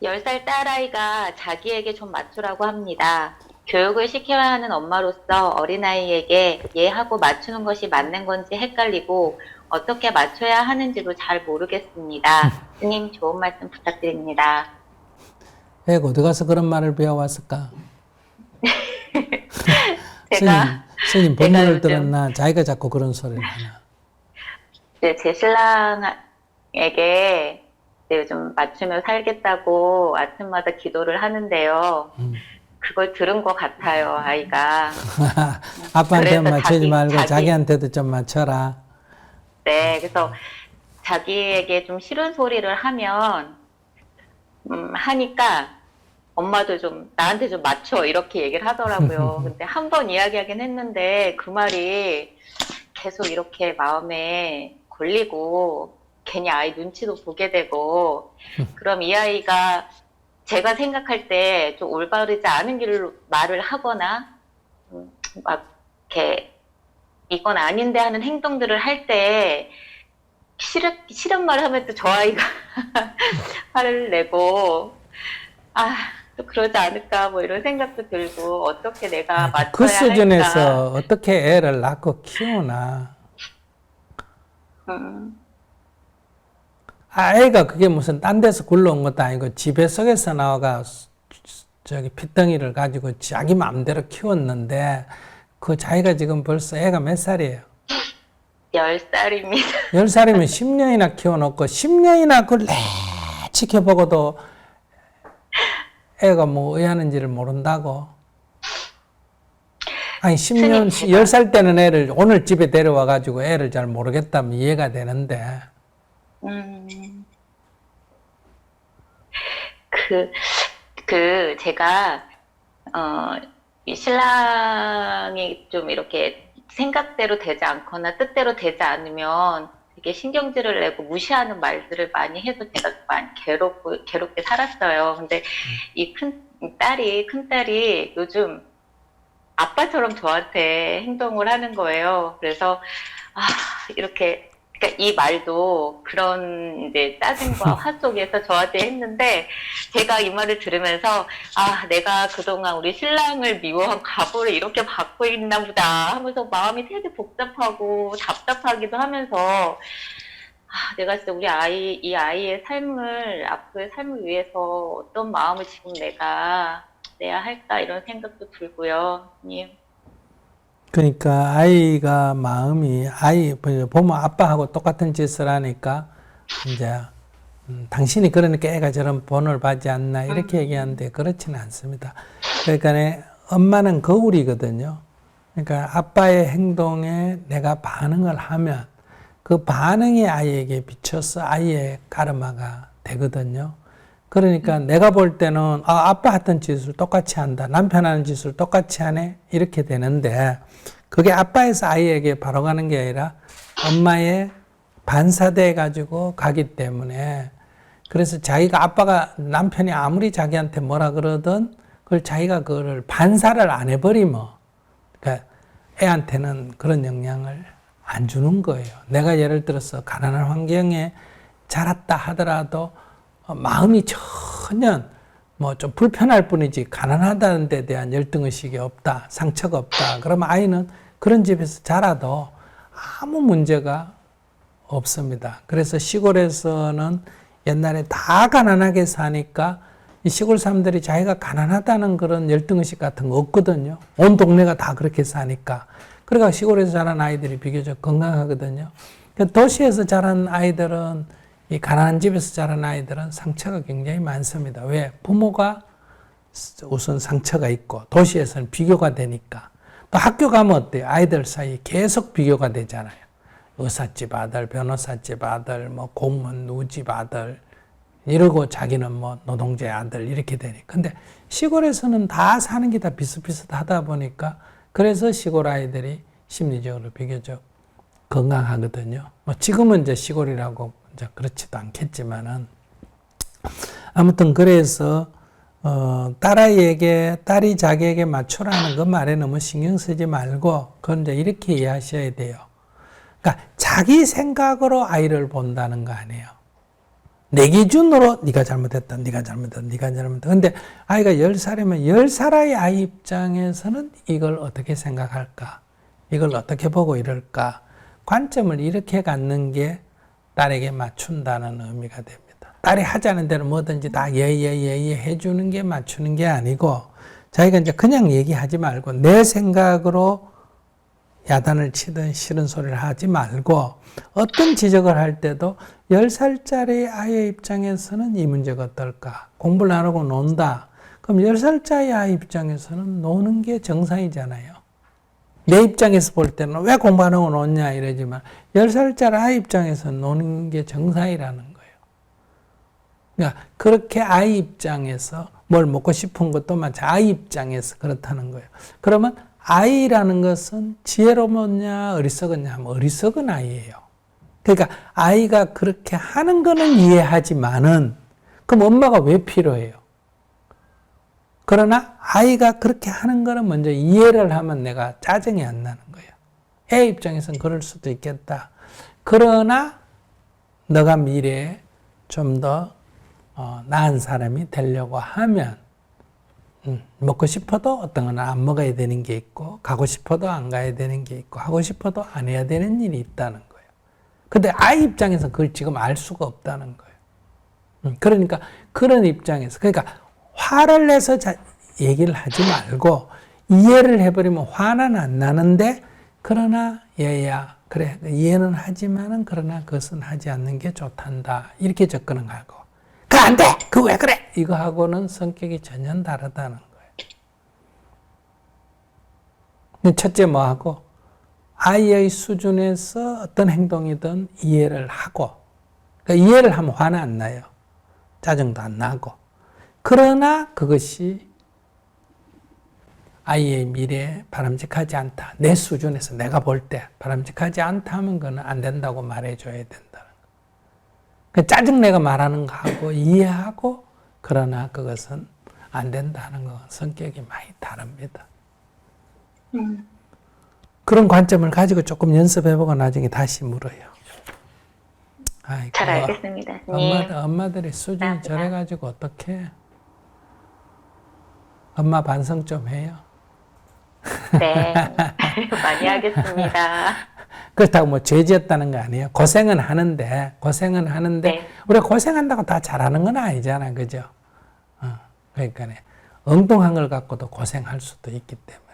10살 딸아이가 자기에게 좀 맞추라고 합니다. 교육을 시켜야 하는 엄마로서 어린아이에게 얘하고 맞추는 것이 맞는 건지 헷갈리고 어떻게 맞춰야 하는지도 잘 모르겠습니다. 스님 좋은 말씀 부탁드립니다. 애가 어디 가서 그런 말을 배워왔을까? 제가, 스님 제가 법문을 요즘 들었나? 자기가 자꾸 그런 소리를 하나? 이제 제 신랑에게 이제 요즘 맞추며 살겠다고 아침마다 기도를 하는데요. 그걸 들은 것 같아요, 아이가. 아빠한테만 그래서 맞추지 말고 자기한테도 좀 맞춰라. 네, 그래서 자기에게 좀 싫은 소리를 하니까 엄마도 좀 나한테 좀 맞춰 이렇게 얘기를 하더라고요. 근데 한 번 이야기하긴 했는데 그 말이 계속 이렇게 마음에 걸리고 괜히 아이 눈치도 보게 되고 그럼 이 아이가 제가 생각할 때 좀 올바르지 않은 길로 말을 하거나 막 이렇게 이건 아닌데 하는 행동들을 할 때 싫은 말을 하면 또 저 아이가 화를 내고 아, 또 그러지 않을까 뭐 이런 생각도 들고 어떻게 내가 아이고, 그 맞춰야 할까. 수준에서 어떻게 애를 낳고 키우나? 음, 애가 그게 무슨 딴 데서 굴러온 것도 아니고 집에 속에서 나와가 저기 핏덩이를 가지고 자기 마음대로 키웠는데 그 자기가 지금 벌써 애가 몇 살이에요? 10살입니다. 10살이면 10년이나 키워놓고 10년이나 그걸 내 지켜보고도 애가 뭐 의하는지를 모른다고. 아니, 스님 10살 때는 애를 오늘 집에 데려와가지고 애를 잘 모르겠다면 이해가 되는데. 음, 그, 제가, 이 신랑이 좀 이렇게 생각대로 되지 않거나 뜻대로 되지 않으면 되게 신경질을 내고 무시하는 말들을 많이 해서 제가 많이 괴롭게 살았어요. 근데 큰 딸이 요즘 아빠처럼 저한테 행동을 하는 거예요. 그래서, 아, 이렇게, 그러니까 이 말도 그런 이제 짜증과 화 속에서 저한테 했는데, 제가 이 말을 들으면서, 아, 내가 그동안 우리 신랑을 미워한 과보를 이렇게 받고 있나 보다 하면서 마음이 되게 복잡하고 답답하기도 하면서, 아, 내가 진짜 이 아이의 앞으로의 삶을 위해서 어떤 마음을 지금 내가 내야 할까 이런 생각도 들고요, 님. 그러니까 아이가 마음이 보면 아빠하고 똑같은 짓을 하니까 이제 당신이 그러니까 애가 저런 본을 받지 않나 이렇게 얘기하는데 그렇지는 않습니다. 그러니까 엄마는 거울이거든요. 그러니까 아빠의 행동에 내가 반응을 하면 그 반응이 아이에게 비춰서 아이의 가르마가 되거든요. 그러니까 내가 볼 때는 아빠 했던 짓을 똑같이 한다. 남편 하는 짓을 똑같이 하네. 이렇게 되는데 그게 아빠에서 아이에게 바로 가는 게 아니라 엄마의 반사돼 가지고 가기 때문에 그래서 자기가 아빠가 남편이 아무리 자기한테 뭐라 그러든 그걸 자기가 그거를 반사를 안 해버리면 그러니까 애한테는 그런 영향을 안 주는 거예요. 내가 예를 들어서 가난한 환경에 자랐다 하더라도 마음이 전혀 뭐 좀 불편할 뿐이지 가난하다는 데 대한 열등의식이 없다, 상처가 없다. 그러면 아이는 그런 집에서 자라도 아무 문제가 없습니다. 그래서 시골에서는 옛날에 다 가난하게 사니까 이 시골 사람들이 자기가 가난하다는 그런 열등의식 같은 거 없거든요. 온 동네가 다 그렇게 사니까. 그러니까 시골에서 자란 아이들이 비교적 건강하거든요. 도시에서 자란 아이들은 이 가난한 집에서 자란 아이들은 상처가 굉장히 많습니다. 왜? 부모가 우선 상처가 있고 도시에서는 비교가 되니까. 또 학교 가면 어때요? 아이들 사이에 계속 비교가 되잖아요. 의사집 아들, 변호사집 아들, 뭐 공무원 누집 아들 이러고 자기는 뭐 노동자 아들 이렇게 되니. 근데 시골에서는 다 사는 게 다 비슷비슷하다 보니까 그래서 시골 아이들이 심리적으로 비교적 건강하거든요. 뭐 지금은 이제 시골이라고 이제 그렇지도 않겠지만은 아무튼 그래서 딸이 자기에게 맞추라는 그 말에 너무 신경 쓰지 말고 그건 이제 이렇게 이해하셔야 돼요. 그러니까 자기 생각으로 아이를 본다는 거 아니에요. 내 기준으로 네가 잘못했다, 네가 잘못했다, 네가 잘못했다. 근데 아이가 10살이면 10살의 아이 입장에서는 이걸 어떻게 생각할까? 이걸 어떻게 보고 이럴까? 관점을 이렇게 갖는 게 딸에게 맞춘다는 의미가 됩니다. 딸이 하자는 대로 뭐든지 다 예예예예 해주는 게 맞추는 게 아니고 자기가 이제 그냥 얘기하지 말고 내 생각으로 야단을 치든 싫은 소리를 하지 말고 어떤 지적을 할 때도 10살짜리 아이의 입장에서는 이 문제가 어떨까? 공부를 안 하고 논다. 그럼 10살짜리 아이 입장에서는 노는 게 정상이잖아요. 내 입장에서 볼 때는 왜 공부 안 하고 노냐 이러지만 10살짜리 아이 입장에서는 노는 게 정상이라는 거예요. 그러니까 그렇게 아이 입장에서 뭘 먹고 싶은 것도 마찬가지 아이 입장에서 그렇다는 거예요. 그러면 아이라는 것은 지혜로웠냐 어리석었냐 하면 어리석은 아이예요. 그러니까 아이가 그렇게 하는 거는 이해하지만은 그럼 엄마가 왜 필요해요? 그러나 아이가 그렇게 하는 거는 먼저 이해를 하면 내가 짜증이 안 나는 거예요. 애 입장에서는 그럴 수도 있겠다. 그러나 너가 미래에 좀 더 나은 사람이 되려고 하면 먹고 싶어도 어떤 건 안 먹어야 되는 게 있고 가고 싶어도 안 가야 되는 게 있고 하고 싶어도 안 해야 되는 일이 있다는 거예요. 근데 아이 입장에서 그걸 지금 알 수가 없다는 거예요. 그러니까 그런 입장에서 그러니까 화를 내서 얘기를 하지 말고 이해를 해버리면 화는 안 나는데 그러나 얘야 그래 이해는 하지만은 그러나 그것은 하지 않는 게 좋단다 이렇게 접근을 하고 그 안 돼! 그 왜 그래! 이거 하고는 성격이 전혀 다르다는 거예요. 첫째 뭐 하고 아이의 수준에서 어떤 행동이든 이해를 하고 그러니까 이해를 하면 화는 안 나요. 짜증도 안 나고 그러나 그것이 아이의 미래에 바람직하지 않다. 내 수준에서 내가 볼 때 바람직하지 않다 하면 그건 안 된다고 말해줘야 된다는 거예요. 짜증내가 말하는 거하고 이해하고 그러나 그것은 안 된다는 건 성격이 많이 다릅니다. 그런 관점을 가지고 조금 연습해보고 나중에 다시 물어요. 아이고, 잘 알겠습니다. 엄마들이 수준이 저래가지고 어떡해? 엄마 반성 좀 해요. 네, 많이 하겠습니다. 그렇다고 뭐 죄지었다는 거 아니에요. 고생은 하는데 네. 우리가 고생한다고 다 잘하는 건 아니잖아, 그죠? 그러니까 엉뚱한 걸 갖고도 고생할 수도 있기 때문에.